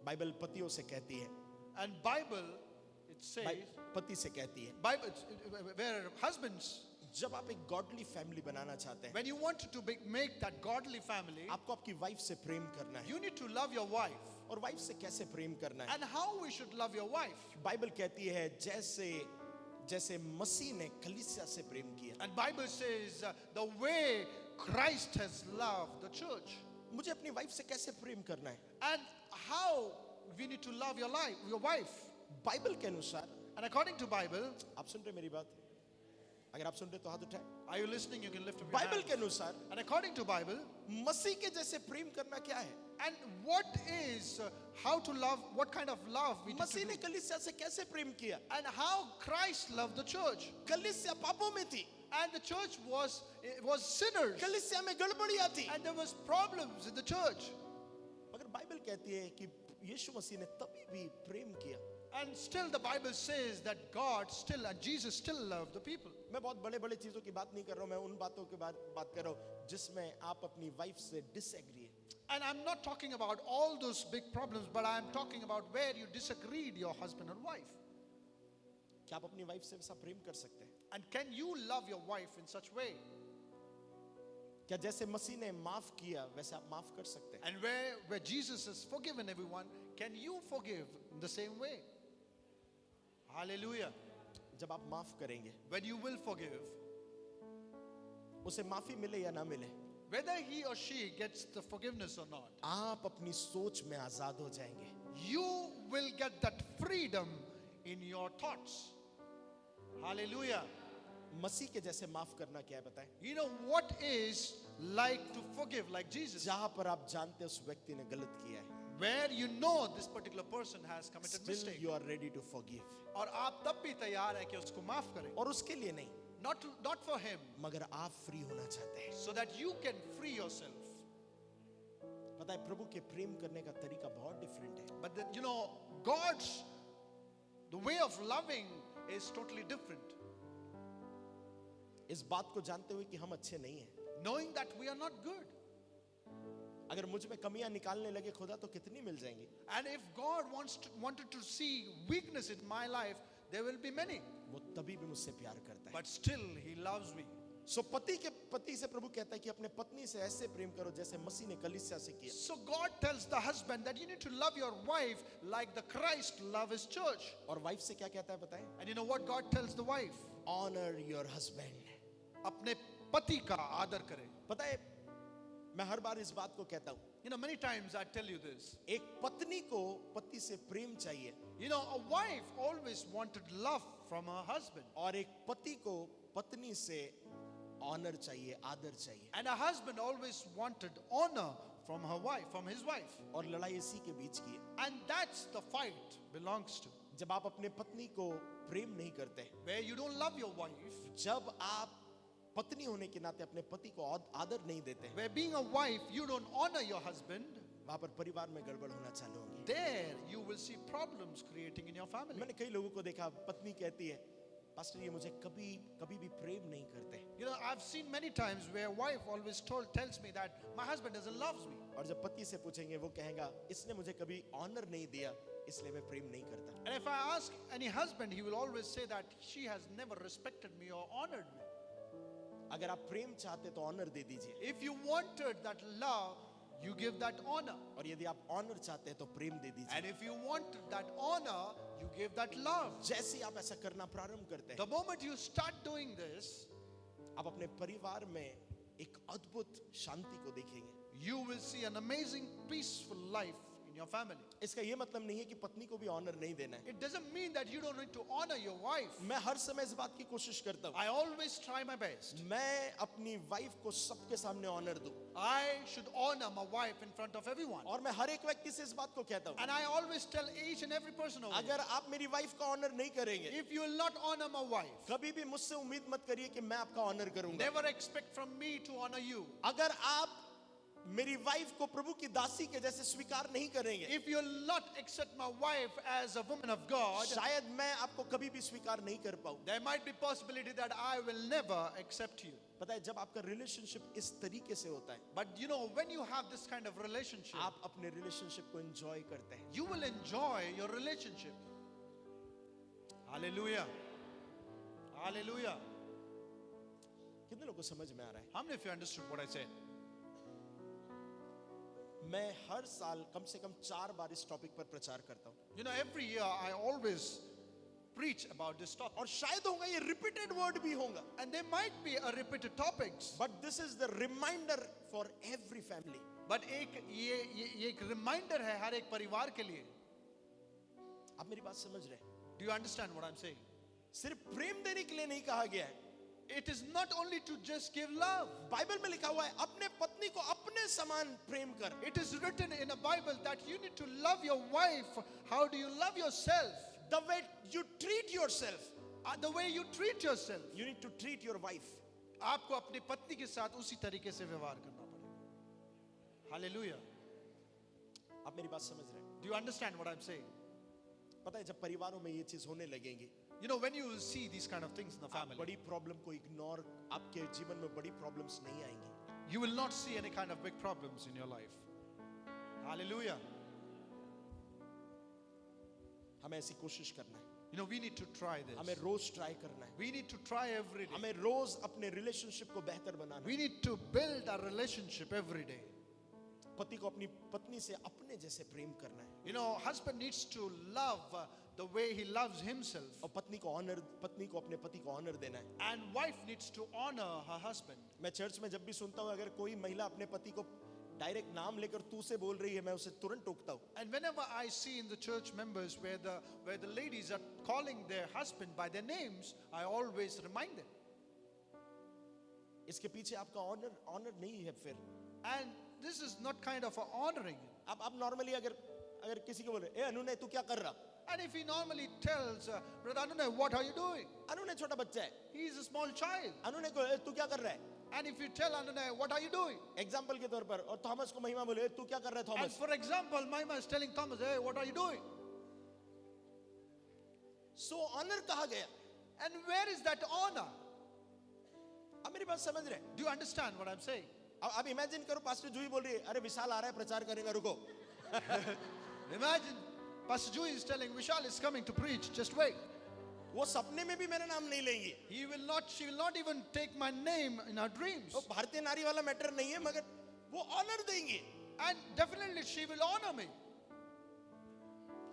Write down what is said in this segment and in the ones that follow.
Bible पतियों से कहती है, And Bible, it says, पति से कहती है, Bible, where husbands, जब आप एक गॉडली फैमिली बनाना चाहते हैं, when you want to make that godly family, आपको आपकी वाइफ से प्रेम करना है. you need to love your wife. और वाइफ से कैसे प्रेम करना है? And how we should love your wife. Bible कहती है जैसे मसीह ने कलीसिया से प्रेम किया. And Bible says the way Christ has loved the church. मुझे अपनी वाइफ से कैसे प्रेम करना है? And how we need to love your wife. Bible के अनुसार, And according to Bible, आप सुन रहे मेरी बात? अगर आप सुन रहे तो हाथ उठाएं. are you listening? You can lift up your Bible hand. के अनुसार And according to Bible, मसीह के जैसे प्रेम करना क्या है? and what is how to love, what kind of love we need Masih to ने do, कलीसिया से कैसे प्रेम किया? and how Christ loved the church. कलीसिया पापों में थी, And the church was sinners, कलीसिया में गड़बड़ियां थी, and there was problems in the church. मगर बाइबल कहती है कि यीशु मसीह ने तभी भी प्रेम किया. And still the Bible says that God still and Jesus still loved the people. मैं बहुत बड़े-बड़े चीजों की बात नहीं कर रहा हूं, मैं उन बातों की बात कर रहा हूं जिसमें आप अपनी वाइफ से डिसएग्री है. And I'm not talking about all those big problems, but I'm talking about where you disagreed your husband and wife. क्या आप अपनी वाइफ से वैसा प्रेम कर सकते हैं? And can you love your wife in such way? क्या जैसे मसीह ने माफ किया वैसे आप माफ कर सकते हैं? And where Jesus has forgiven everyone, can you forgive in the same way? Hallelujah. जब आप माफ करेंगे, When you will forgive, उसे माफी मिले या ना मिले, whether he or she gets the forgiveness or not, आप अपनी सोच में आजाद हो जाएंगे. you will get that freedom in your thoughts. Hallelujah. मसीह के जैसे माफ करना क्या है बताएं? You know what is like to forgive like Jesus? जहां पर आप जानते हैं उस व्यक्ति ने गलत किया है, Where you know this particular person has committed still mistake. you are ready to forgive. और आप तब भी तैयार हैं कि उसको माफ करें. और उसके लिए नहीं, Not for him, मगर आप फ्री होना चाहते हैं. so that you can free yourself. पता है प्रभु के प्रेम करने का तरीका बहुत डिफरेंट है. But then, you know, the way of loving is totally different. इस बात को जानते हुए कि हम अच्छे नहीं हैं. Knowing that we are not good. अगर मुझ में कमियां निकालने लगे खुदा तो कितनी मिल जाएंगी. And if God wanted to see weakness in my life, there will be many. वो तभी भी मुझसे प्यार करता है. But still he loves me. सो पति से प्रभु कहता है कि अपने पत्नी से ऐसे प्रेम करो जैसे मसीह ने कलीसिया से किया. So God tells the husband that you need to love your wife like the Christ loved his church. और वाइफ से क्या कहता है बताएं? And you know what God tells the wife? Honor your husband. अपने पति का आदर करें. पता है मैं हर बार इस बात को कहता हूं, You know, many times I tell you this. एक पत्नी को पति से प्रेम चाहिए You know, a wife always wanted love from her husband. और एक पति को पत्नी से ऑनर चाहिए, आदर चाहिए. And a husband always wanted honor from her wife, from his wife. और लड़ाई इसी के बीच की है. And that's the fight belongs to. जब आप अपने पत्नी को प्रेम नहीं करते, Where you don't love your wife, जब आप पत्नी होने के नाते अपने पति को आदर नहीं देते, where being a wife you don't honor your husband, वहां पर परिवार में गड़बड़ होना चालू होगी. there you will see problems creating in your family. मैंने कई लोगों को देखा, पत्नी कहती है पास्टर ये मुझे कभी भी प्रेम नहीं करते. You know, I've seen many times where wife always tells me that my husband doesn't love me. और जब पति से पूछेंगे वो कहेगा इसने मुझे कभी ऑनर नहीं दिया इसलिए मैं प्रेम नहीं करता. And if I ask any husband, he will always say that she has never respected me or honored me. अगर आप प्रेम चाहते तो ऑनर दे दीजिए, If you wanted that love, you give that honor. और यदि आप ऑनर चाहते हैं तो प्रेम दे दीजिए. And if you wanted that honor, you give that love. जैसे ही आप ऐसा करना प्रारंभ करते The हैं, moment you start doing this, आप अपने परिवार में एक अद्भुत शांति को देखेंगे. you will see an amazing peaceful life in your family. इसका ये मतलब नहीं है कि पत्नी को भी ऑनर नहीं देना है. It doesn't mean that you don't need to honor your wife. मैं हर समय इस बात की कोशिश करता हूँ I always try my best. मैं अपनी वाइफ को सबके सामने ऑनर दूं, I should honor my wife in front of everyone. और मैं हर एक व्यक्ति से इस बात को कहता हूँ And I always tell each and every person over अगर आप मेरी वाइफ का ऑनर नहीं करेंगे, here, if you will not honor my wife, कभी भी मुझसे उम्मीद मत करिए कि मैं आपका ऑनर करूंगा. never expect from me to honor you. अगर आप मेरी वाइफ को प्रभु की दासी के जैसे स्वीकार नहीं करेंगे, if you'll not accept my wife as a woman of God, शायद मैं आपको कभी भी स्वीकार नहीं कर पाऊं। there might be possibility that I will never accept you. पता है, जब आपका रिलेशनशिप इस तरीके से होता है, But you know, when you have this kind of relationship, आप अपने रिलेशनशिप को एंजॉय करते हैं। you will enjoy your relationship. Hallelujah. Hallelujah. कितने लोगों को समझ में आ रहा है? How many of you understood what I said? मैं हर साल कम से कम 4 बार इस टॉपिक पर प्रचार करता हूं, You know, every year I always preach about this topic. और शायद होगा ये रिपीटेड वर्ड भी होगा, And there might be a repeated topics. But this is the reminder for every family. But ये एक reminder है हर एक परिवार के लिए. आप मेरी बात समझ रहे हैं? Do you understand what I'm saying? सिर्फ प्रेम देने के लिए नहीं कहा गया है। It is not only to just give love. Bible में लिखा हुआ है अपने पत्नी को अपने समान प्रेम कर। It is written in the Bible that you need to love your wife. How do you love yourself? The way you treat yourself, The way you treat yourself. you need to treat your wife. आपको अपनी पत्नी के साथ उसी तरीके से व्यवहार करना पड़ेगा. Hallelujah. आप मेरी बात समझ रहे हैं? Do you understand what I'm saying? पता है, जब परिवारों में ये चीज होने लगेंगी, You know, when you will see these kind of things in the आप family, बड़ी प्रॉब्लम को इग्नोर, आपके जीवन में बड़ी प्रॉब्लम्स नहीं आएंगी। you will not see any kind of big problems in your life. Hallelujah. हमें ऐसी कोशिश करना है, You know, we need to try this. हमें रोज ट्राई करना है, We need to try every day. हमें रोज अपने रिलेशनशिप को बेहतर बनाना We है। need to build a relationship every day. पति को अपनी पत्नी से अपने जैसे प्रेम करना है, You know, husband needs to love the way he loves himself. और पत्नी को अपने पति को ऑनर देना है। And wife needs to honor her husband. मैं चर्च में जब भी सुनता हूँ अगर कोई महिला अपने पति को डायरेक्ट नाम लेकर तू से बोल रही है, मैं उसे तुरंत टोकता हूँ। And whenever I see in the church members where the ladies are calling their husband by their names, I always remind them. इसके पीछे आपका ऑनर नहीं है फिर। And this is not kind of a honoring. आप normally अगर किसी को बोले, ए अनुनय तू क्या कर रहा? And if he normally tells, Brother Anunay, what are you doing? अनुनय छोटा बच्चा है, He is a small child. अनुनय को ए, तू क्या कर रहा है? And if you tell Anunay, what are you doing? Example के तौर पर, और थॉमस को महिमा बोले, ए, तू क्या कर रहा है And Thomas? for example, Maima is telling Thomas, hey, what are you doing? So honour कहा गया। And where is that honor? अब मेरी बात समझ रहे हैं? Do you understand what I'm saying? अब इमेजिन करो पास्टर जूही बोल रही है, अरे विशाल आ रहा है प्रचार करेगा, रुको। Imagine Pastor Joey is telling Vishal is coming to preach, just wait. वो सपने में भी मेरा नाम नहीं लेंगी। She will not even take my name in her dreams. वो भारतीय नारी वाला मैटर नहीं है, मगर वो ऑनर देंगी। And definitely she will honor me.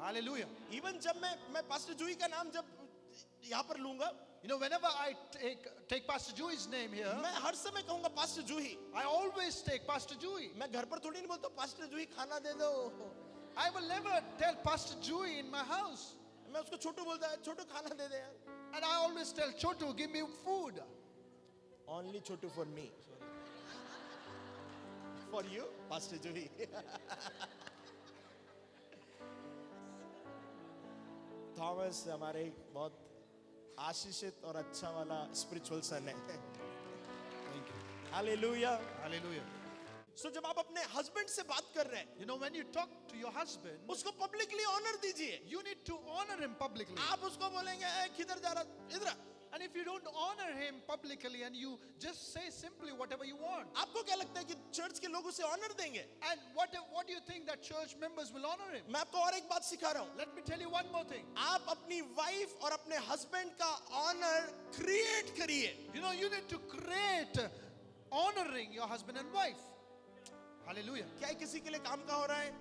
Hallelujah. Even जब मैं पास्टर जूही का नाम जब यहाँ पर लूंगा, You know, whenever I take Pastor Joey's name here, मैं हर समय कहूंगा pastor Juhi. I always take Pastor Joey. मैं घर पर थोड़ी नहीं बोलता पास्टर जूही खाना दे दो। I will never tell Pastor Joey in my house. मैं उसको छोटू बोलता है, छोटू खाना दे दे यार। And I always tell Chotu, give me food. Only Chhotu for me. For you, pastor Juhi. Thomas हमारे एक बहुत आशीषित और अच्छा वाला स्पिरिचुअल सन है। Thank you. हालेलुया। Hallelujah. सो जब आप अपने हस्बैंड से बात कर रहे हैं, You know, when you talk to your husband, उसको पब्लिकली ऑनर दीजिए। you need to honor him publicly. आप उसको बोलेंगे, ए किधर जा रहा, इधर आ। And if you don't honor him publicly and you just say simply whatever you want, आपको क्या लगता है कि चर्च के लोग उसे ऑनर देंगे? and what do you think that church members will honor him? मैं आपको और एक बात सिखा रहा हूं। Let me tell you one more thing. आप अपनी वाइफ और अपने हस्बैंड का ऑनर क्रिएट करिए। You know, you need to create honoring your husband and wife. Hallelujah. क्या ये किसी के लिए काम का हो रहा है?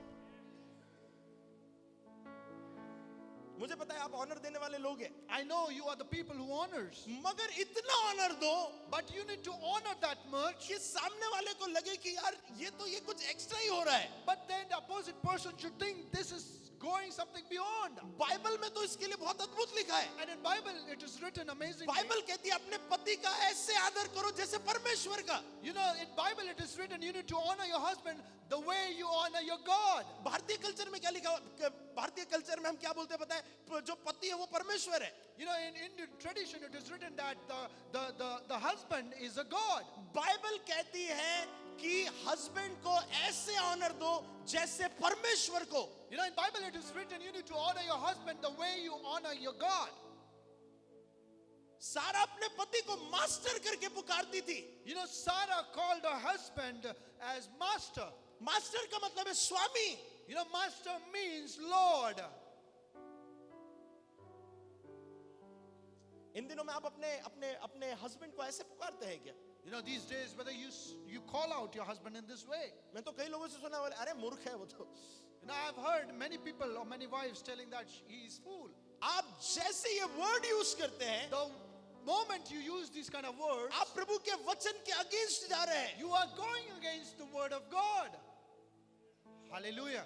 मुझे पता है आप ऑनर देने वाले लोग हैं, I know you are the people who honors, मगर इतना ऑनर दो but you need to honor that much, कि सामने वाले को लगे कि यार ये कुछ एक्स्ट्रा ही हो रहा है। but then the opposite person should think this is going something beyond. Bible में तो इसके लिए बहुत अद्भुत लिखा है। And in Bible it is written amazingly. Bible कहती है अपने पति का ऐसे आदर करो जैसे परमेश्वर का। You know, in Bible it is written you need to honor your husband the way you honor your God. भारतीय कल्चर में क्या लिखा हुआ? भारतीय कल्चर में हम क्या बोलते हैं पता है? जो पति है वो परमेश्वर है। You know, in Indian tradition it is written that the husband is a God. Bible कहती है कि हस्बैंड को ऐसे ऑनर दो जैसे परमेश्वर को. You know, in Bible it is written, you need to honor your husband the way you honor your God. सारा अपने पति को मास्टर करके पुकारती थी. You know, Sarah called her husband as master. Master का मतलब है स्वामी. You know, master means Lord. इन दिनों में आप अपने अपने अपने हस्बैंड को ऐसे पुकारते हैं क्या? You know, these days, whether you call out your husband in this way. मैं तो कई लोगों से सुना, बोले अरे मूर्ख है वो तो. You know, I've heard many people or many wives telling that he is fool. आप जैसे ये वर्ड यूज करते हैं, The moment you use these kind of words, आप प्रभु के वचन के अगेंस्ट जा रहे हैं. you are going against the word of God. Hallelujah.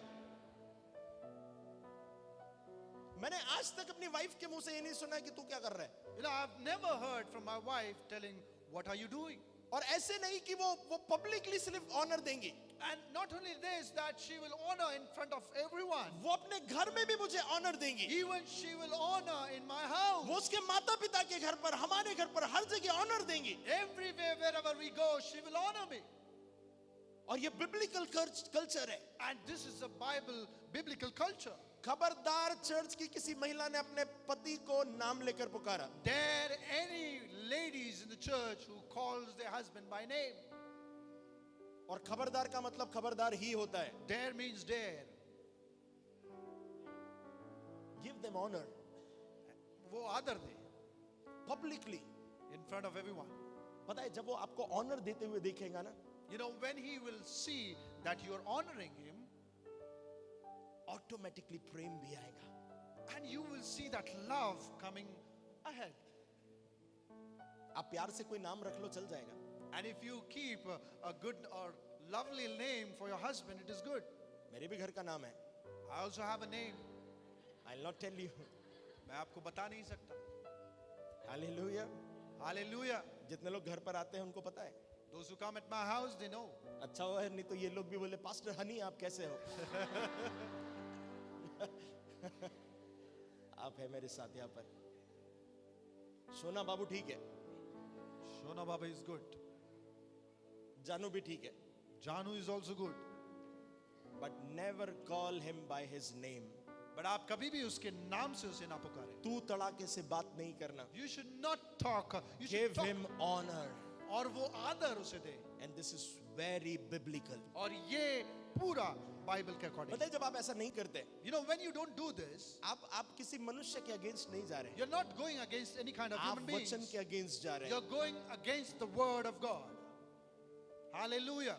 मैंने आज तक अपनी वाइफ के मुंह से ये नहीं सुना कि तू क्या कर रहा है. You know, I've never heard from my wife telling, what are you doing? और ऐसे नहीं कि वो पब्लिकली सिर्फ ऑनर देंगी, And not only this, that she will honor in front of everyone. वो अपने घर में भी मुझे ऑनर देंगी. Even she will honor in my house. वो उसके माता पिता के घर पर, हमारे घर पर, हर जगह ऑनर देंगी. Everywhere, wherever we go, she will honor me. और ये बिब्लिकल कल्चर है. And this is a biblical culture. खबरदार चर्च की किसी महिला ने अपने पति को नाम लेकर पुकारा. Dare any ladies in the church who calls their husband by name. और खबरदार का मतलब खबरदार ही होता है. Dare means dare. Give them honor वो आदर दे publicly. in front of everyone. पता है जब वो आपको ऑनर देते हुए देखेगा ना, You know, when he will see that you are honoring him, automatically प्रेम भी आएगा. and you will see that love coming ahead. आप प्यार से कोई नाम रख लो, चल जाएगा. And if you keep a good or lovely name for your husband, it is good. मेरे भी घर का नाम है. I also have a name. I'll not tell you. मैं आपको बता नहीं सकता. Hallelujah. Hallelujah. जितने लोग घर पर आते हैं उनको पता है. Those who come at my house, they know. अच्छा हुआ है, नहीं तो ये लोग भी बोले पास्टर हनी आप कैसे हो. आप है मेरे साथ यहाँ पर. सोना बाबू ठीक है, Shona Baba is good. जानू भी ठीक है, Janu is also good. but never call him by his name. But आप कभी भी उसके नाम से उसे ना पुकारें. तू तड़ाके से बात नहीं करना. You should not talk. You should Give talk. him honor. और वो आदर उसे दे. And this is very biblical. और ये पूरा बाइबल के अकॉर्डिंग. बताइए जब आप ऐसा नहीं करते, You know, when you don't do this, आप किसी मनुष्य के अगेंस्ट नहीं जा रहे हैं. you're not going against any kind of आप human beings. वचन के अगेंस्ट जा रहे हैं. You're going against the word of God. Hallelujah.